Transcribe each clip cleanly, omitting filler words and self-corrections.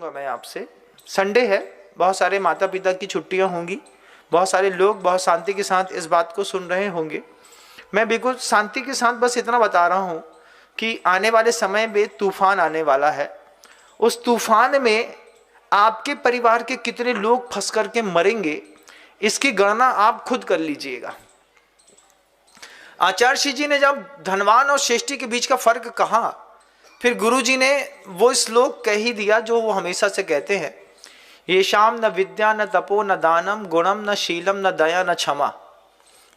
चाहूँगा मैं आपसे, संडे है, बहुत सारे माता पिता की छुट्टियाँ होंगी, बहुत सारे लोग बहुत शांति के साथ इस बात को सुन रहे होंगे। मैं बिल्कुल शांति के साथ बस इतना बता रहा हूँ कि आने वाले समय में तूफान आने वाला है। उस तूफान में आपके परिवार के कितने लोग फंस करके मरेंगे, इसकी गणना आप खुद कर लीजिएगा। आचार्य जी ने जब धनवान और श्रेष्ठी के बीच का फर्क कहा, फिर गुरु जी ने वो श्लोक कह ही दिया जो वो हमेशा से कहते हैं, ये शाम न विद्या न तपो न दानम गुणम न शीलम न दया न क्षमा।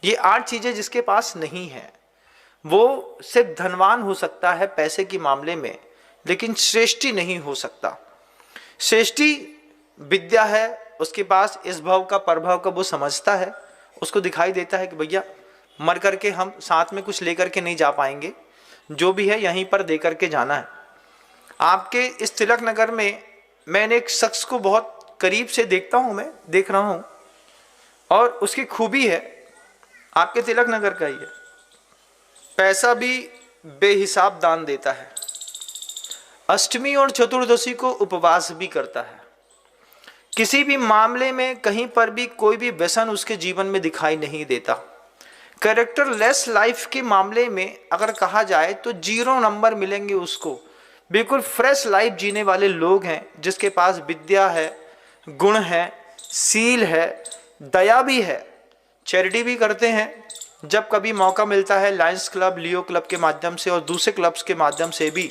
ये 8 चीजें जिसके पास नहीं है वो सिर्फ धनवान हो सकता है पैसे के मामले में, लेकिन श्रेष्ठी नहीं हो सकता। श्रेष्ठी विद्या है, उसके पास इस भाव का परभाव का वो समझता है, उसको दिखाई देता है कि भैया मर करके हम साथ में कुछ लेकर के नहीं जा पाएंगे, जो भी है यहीं पर दे करके जाना है। आपके इस तिलक नगर में मैंने एक शख्स को बहुत करीब से देखता हूँ, मैं देख रहा हूँ, और उसकी खूबी है आपके तिलक नगर का ही है, पैसा भी बेहिसाब दान देता है, अष्टमी और चतुर्दशी को उपवास भी करता है, किसी भी मामले में कहीं पर भी कोई भी व्यसन उसके जीवन में दिखाई नहीं देता। कैरेक्टरलेस लाइफ के मामले में अगर कहा जाए तो 0 नंबर मिलेंगे उसको। बिल्कुल फ्रेश लाइफ जीने वाले लोग हैं जिसके पास विद्या है, गुण है, सील है, दया भी है, चैरिटी भी करते हैं। जब कभी मौका मिलता है लायंस क्लब, लियो क्लब के माध्यम से और दूसरे क्लब्स के माध्यम से भी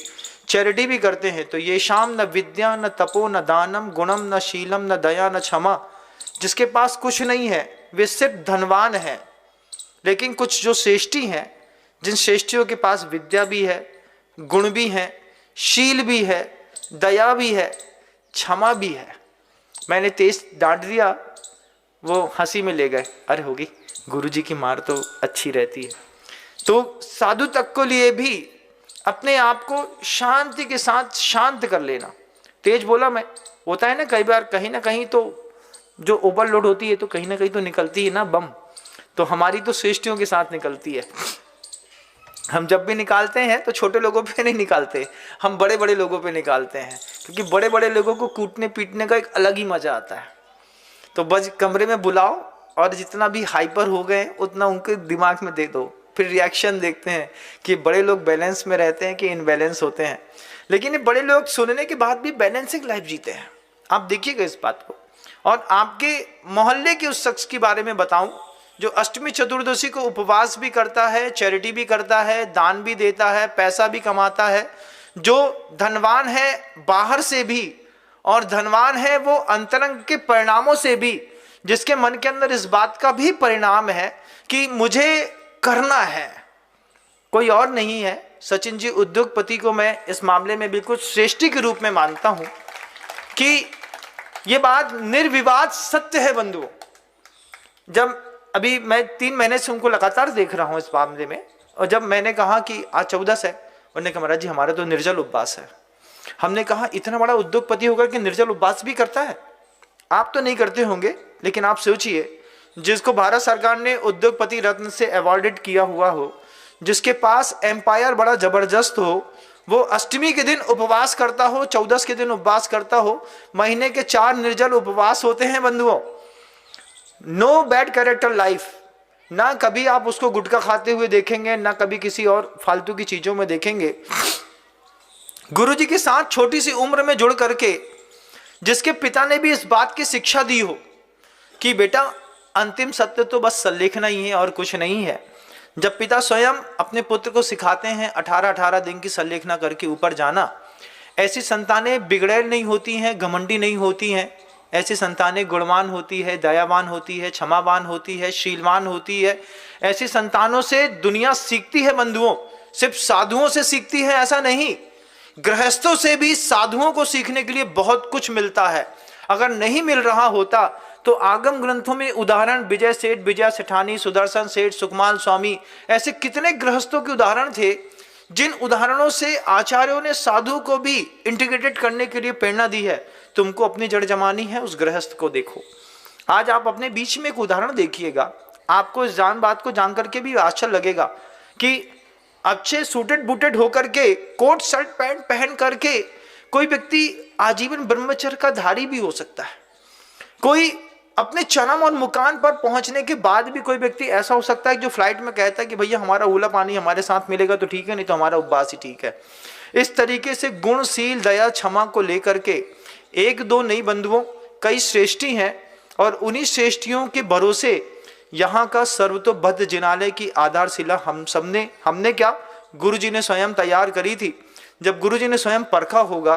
चैरिटी भी करते हैं। तो ये शाम न विद्या न तपो न दानम गुणम न शीलम न दया न क्षमा, जिसके पास कुछ नहीं है वे सिर्फ धनवान है। लेकिन कुछ जो श्रेष्ठी हैं, जिन श्रेष्ठियों के पास विद्या भी है, गुण भी है, शील भी है, दया भी है, क्षमा भी है। मैंने तेज डांट दिया, वो हंसी में ले गए, अरे होगी गुरुजी की मार तो अच्छी रहती है। तो साधु तक को लिए भी अपने आप को शांति के साथ शांत कर लेना। तेज बोला मैं, होता है ना कई बार, कहीं ना कहीं तो जो ओवरलोड होती है तो कहीं ना कहीं तो निकलती है ना बम, तो हमारी तो श्रेष्ठियों के साथ निकलती है। हम जब भी निकालते हैं तो छोटे लोगों पे नहीं निकालते, हम बड़े बड़े लोगों पे निकालते हैं, क्योंकि बड़े बड़े लोगों को कूटने पीटने का एक अलग ही मजा आता है। तो बस कमरे में बुलाओ और जितना भी हाइपर हो गए उतना उनके दिमाग में दे दो, फिर रिएक्शन देखते हैं कि बड़े लोग बैलेंस में रहते हैं कि इनबैलेंस होते हैं। लेकिन ये बड़े लोग सुनने के बाद भी बैलेंसिंग लाइफ जीते हैं। आप देखिएगा इस बात को। और आपके मोहल्ले के उस शख्स के बारे में बताऊं जो अष्टमी चतुर्दशी को उपवास भी करता है, चैरिटी भी करता है, दान भी देता है, पैसा भी कमाता है, जो धनवान है बाहर से भी और धनवान है वो अंतरंग के परिणामों से भी, जिसके मन के अंदर इस बात का भी परिणाम है कि मुझे करना है, कोई और नहीं है। सचिन जी उद्योगपति को मैं इस मामले में बिल्कुल श्रेष्ठी के रूप में मानता हूं कि ये बात निर्विवाद सत्य है बंधुओं। जब अभी मैं 3 महीने से उनको लगातार देख रहा हूं इस मामले में, और जब मैंने कहा कि आज 14 है, उन्होंने कहा महाराज जी हमारा तो निर्जल उपवास है। हमने कहा इतना बड़ा उद्योगपति होकर के निर्जल उपवास भी करता है? आप तो नहीं करते होंगे, लेकिन आप सोचिए जिसको भारत सरकार ने उद्योगपति रत्न से अवॉर्डेड किया हुआ हो, जिसके पास एम्पायर बड़ा जबरदस्त हो, वो अष्टमी के दिन उपवास करता हो, 14 के दिन उपवास करता हो, महीने के 4 निर्जल उपवास होते हैं बंधुओं। नो बैड कैरेक्टर लाइफ, ना कभी आप उसको गुटखा खाते हुए देखेंगे, ना कभी किसी और फालतू की चीजों में देखेंगे। गुरुजी के साथ छोटी सी उम्र में जुड़ करके जिसके पिता ने भी इस बात की शिक्षा दी हो कि बेटा अंतिम सत्य तो बस सल्लेखना ही है और कुछ नहीं है। जब पिता स्वयं अपने पुत्र को सिखाते हैं 18-18 दिन की सल्लेखना करके ऊपर जाना, ऐसी संतानें बिगड़ैल नहीं होती हैं, घमंडी नहीं होती हैं, ऐसी संतानें गुणवान होती है, दयावान होती है, क्षमावान होती है, शीलवान होती है। ऐसी संतानों से दुनिया सीखती है बंधुओं, सिर्फ साधुओं से सीखती है ऐसा नहीं, गृहस्थों से भी साधुओं को सीखने के लिए बहुत कुछ मिलता है। अगर नहीं मिल रहा होता तो आगम ग्रंथों में उदाहरण विजय सेठ, विजय सेठानी, सुदर्शन सेठ, सुखमाल स्वामी, ऐसे कितने गृहस्थों के उदाहरण थे जिन उदाहरणों से आचार्यों ने साधु को भी इंटीग्रेटेड करने के लिए प्रेरणा दी है। तुमको अपनी जड़ जमानी है, उस गृहस्थ को देखो। आज आप अपने बीच में एक उदाहरण देखिएगा, आपको इस बात को जान करके भी आश्चर्य लगेगा कि अच्छे सूटेड बूटेड होकर के, कोट शर्ट पैंट पहन करके कोई व्यक्ति आजीवन ब्रह्मचर्य का धारी भी हो सकता है। कोई अपने चरम और मुकाम पर पहुंचने के बाद भी कोई व्यक्ति ऐसा हो सकता है जो फ्लाइट में कहता है कि भैया हमारा उला पानी हमारे साथ मिलेगा तो ठीक है, नहीं तो हमारा उपवास ही ठीक है। इस तरीके से गुणशील, दया, क्षमा को लेकर के एक दो नहीं बंधुओं कई श्रेष्ठी हैं, और उन्हीं श्रेष्ठियों के भरोसे यहाँ का सर्वतोबद्ध जिनालय की आधारशिला हमने क्या गुरु जी ने स्वयं तैयार करी थी। जब गुरु जी ने स्वयं परखा होगा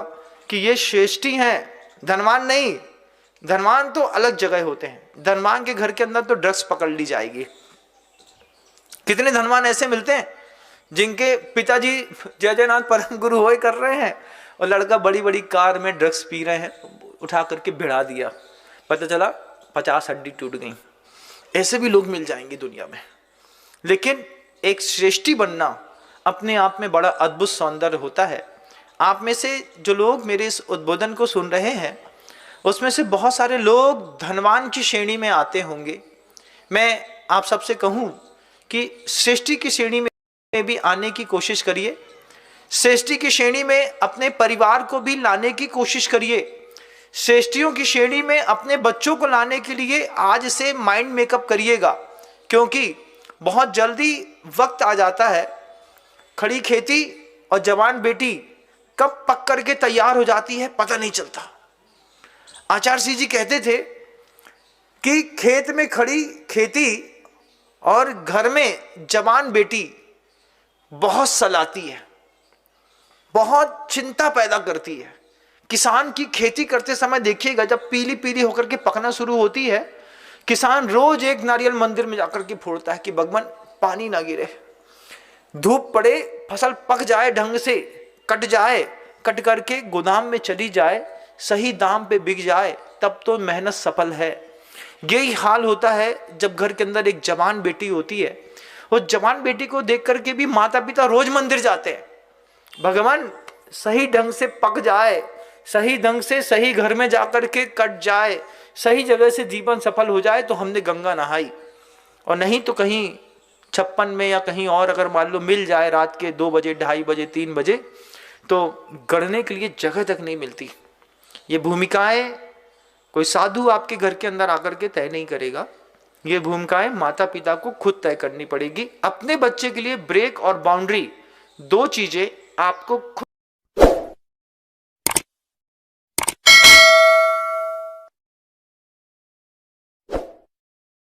कि ये श्रेष्ठी हैं, धनवान नहीं, धनवान तो अलग जगह होते हैं, धनवान के घर के अंदर तो ड्रग्स पकड़ ली जाएगी। कितने धनवान ऐसे मिलते हैं जिनके पिताजी जय जयनाथ परम गुरु होए कर रहे हैं और लड़का बड़ी बड़ी कार में ड्रग्स पी रहे हैं, उठा करके भिड़ा दिया, पता चला 50 हड्डी टूट गई। ऐसे भी लोग मिल जाएंगे दुनिया में। लेकिन एक श्रेष्ठी बनना अपने आप में बड़ा अद्भुत सौंदर्य होता है। आप में से जो लोग मेरे इस उद्बोधन को सुन रहे हैं उसमें से बहुत सारे लोग धनवान की श्रेणी में आते होंगे। मैं आप सबसे कहूं कि श्रेष्ठी की श्रेणी में भी आने की कोशिश करिए, श्रेष्ठी की श्रेणी में अपने परिवार को भी लाने की कोशिश करिए, श्रेष्ठियों की श्रेणी में अपने बच्चों को लाने के लिए आज से माइंड मेकअप करिएगा, क्योंकि बहुत जल्दी वक्त आ जाता है। खड़ी खेती और जवान बेटी कब पक करके तैयार हो जाती है पता नहीं चलता। आचार्य सिंह जी कहते थे कि खेत में खड़ी खेती और घर में जवान बेटी बहुत सलाती है, बहुत चिंता पैदा करती है। किसान की खेती करते समय देखिएगा, जब पीली पीली होकर के पकना शुरू होती है, किसान रोज एक नारियल मंदिर में जाकर के फोड़ता है कि भगवान पानी ना गिरे, धूप पड़े, फसल पक जाए, ढंग से कट जाए, कट करके गोदाम में चली जाए, सही दाम पे बिक जाए, तब तो मेहनत सफल है। यही हाल होता है जब घर के अंदर एक जवान बेटी होती है। उस जवान बेटी को देख करके भी माता पिता रोज मंदिर जाते हैं, भगवान सही ढंग से पक जाए, सही ढंग से सही घर में जाकर के कट जाए, सही जगह से जीवन सफल हो जाए तो हमने गंगा नहाई। और नहीं तो कहीं 56 में या कहीं और अगर मान लो मिल जाए रात के 2 बजे, 2:30 बजे, 3 बजे, तो गढ़ने के लिए जगह तक नहीं मिलती। ये भूमिकाएं कोई साधु आपके घर के अंदर आकर के तय नहीं करेगा, ये भूमिकाएं माता पिता को खुद तय करनी पड़ेगी। अपने बच्चे के लिए ब्रेक और बाउंड्री, 2 चीजें आपको खुद